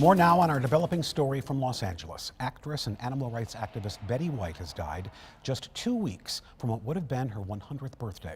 More now on our developing story from Los Angeles. Actress and animal rights activist Betty White has died just 2 weeks from what would have been her 100th birthday.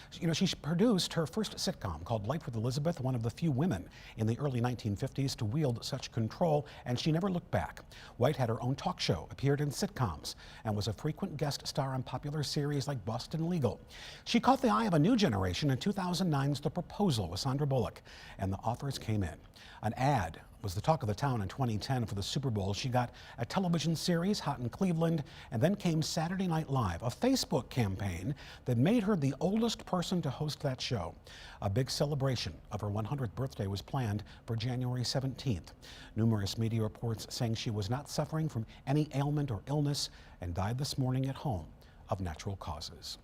She produced her first sitcom called Life with Elizabeth, one of the few women in the early 1950s to wield such control, and she never looked back. White had her own talk show, appeared in sitcoms, and was a frequent guest star on popular series like Boston Legal. She caught the eye of a new generation in 2009's The Proposal with Sandra Bullock, and the offers came in. An ad was the talk of the town in 2010 for the Super Bowl. She got a television series, Hot in Cleveland, and then came Saturday Night Live, a Facebook campaign that made her the oldest person to host that show. A big celebration of her 100th birthday was planned for January 17th. Numerous media reports saying she was not suffering from any ailment or illness and died this morning at home of natural causes.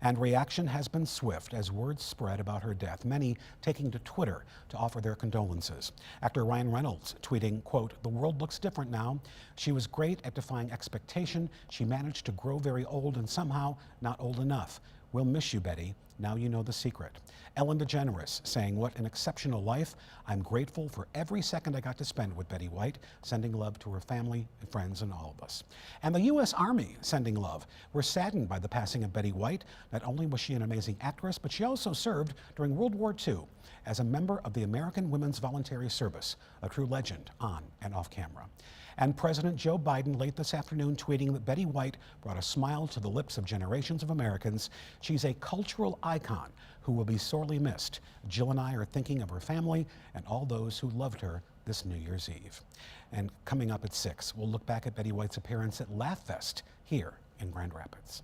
And reaction has been swift as words spread about her death, many taking to Twitter to offer their condolences. Actor Ryan Reynolds tweeting, quote, "The world looks different now. She was great at defying expectation. She managed to grow very old and somehow not old enough. We'll miss you, Betty. Now you know the secret." Ellen DeGeneres saying, "What an exceptional life. I'm grateful for every second I got to spend with Betty White," sending love to her family and friends and all of us. And the U.S. Army sending love. We're saddened by the passing of Betty White. Not only was she an amazing actress, but she also served during World War II as a member of the American Women's Voluntary Service, a true legend on and off camera. And President Joe Biden late this afternoon tweeting that Betty White brought a smile to the lips of generations of Americans. She's a cultural icon who will be sorely missed. Jill and I are thinking of her family and all those who loved her this New Year's Eve. And coming up at 6, we'll look back at Betty White's appearance at Laugh Fest here in Grand Rapids.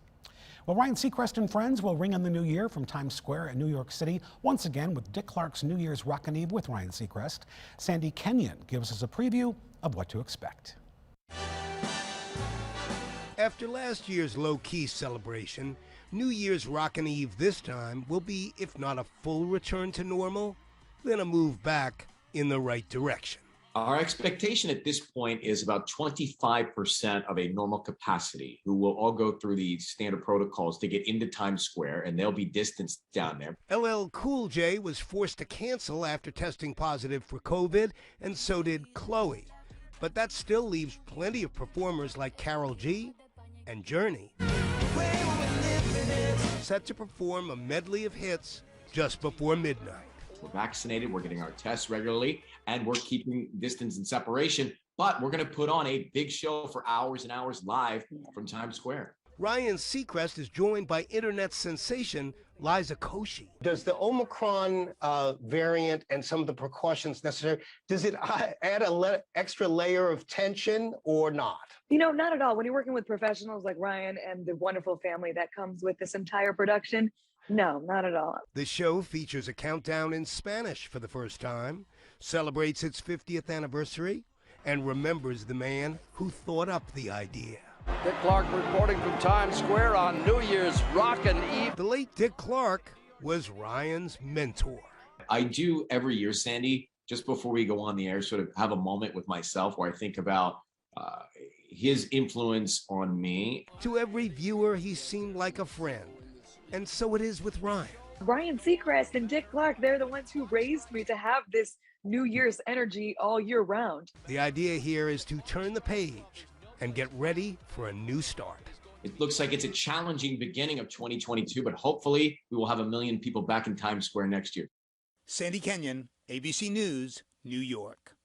Well, Ryan Seacrest and friends will ring in the new year from Times Square in New York City, once again with Dick Clark's New Year's Rockin' Eve with Ryan Seacrest. Sandy Kenyon gives us a preview of what to expect. After last year's low-key celebration, New Year's Rockin' Eve this time will be, if not a full return to normal, then a move back in the right direction. Our expectation at this point is about 25% of a normal capacity who will all go through the standard protocols to get into Times Square, and they'll be distanced down there. LL Cool J was forced to cancel after testing positive for COVID, and so did Chloe. But that still leaves plenty of performers like Karol G and Journey set to perform a medley of hits just before midnight. We're vaccinated, we're getting our tests regularly, and we're keeping distance and separation, but we're going to put on a big show for hours and hours live from Times Square. Ryan Seacrest is joined by internet sensation Liza Koshy. Does the Omicron variant and some of the precautions necessary, does it add an extra layer of tension or not? Not at all. When you're working with professionals like Ryan and the wonderful family that comes with this entire production, no, not at all. The show features a countdown in Spanish for the first time, celebrates its 50th anniversary, and remembers the man who thought up the idea. Dick Clark reporting from Times Square on New Year's Rockin' Eve. The late Dick Clark was Ryan's mentor. I do every year, Sandy, just before we go on the air, sort of have a moment with myself where I think about his influence on me. To every viewer, he seemed like a friend. And so it is with Ryan. Ryan Seacrest and Dick Clark, they're the ones who raised me to have this New Year's energy all year round. The idea here is to turn the page and get ready for a new start. It looks like it's a challenging beginning of 2022, but hopefully we will have 1 million people back in Times Square next year. Sandy Kenyon, ABC News, New York.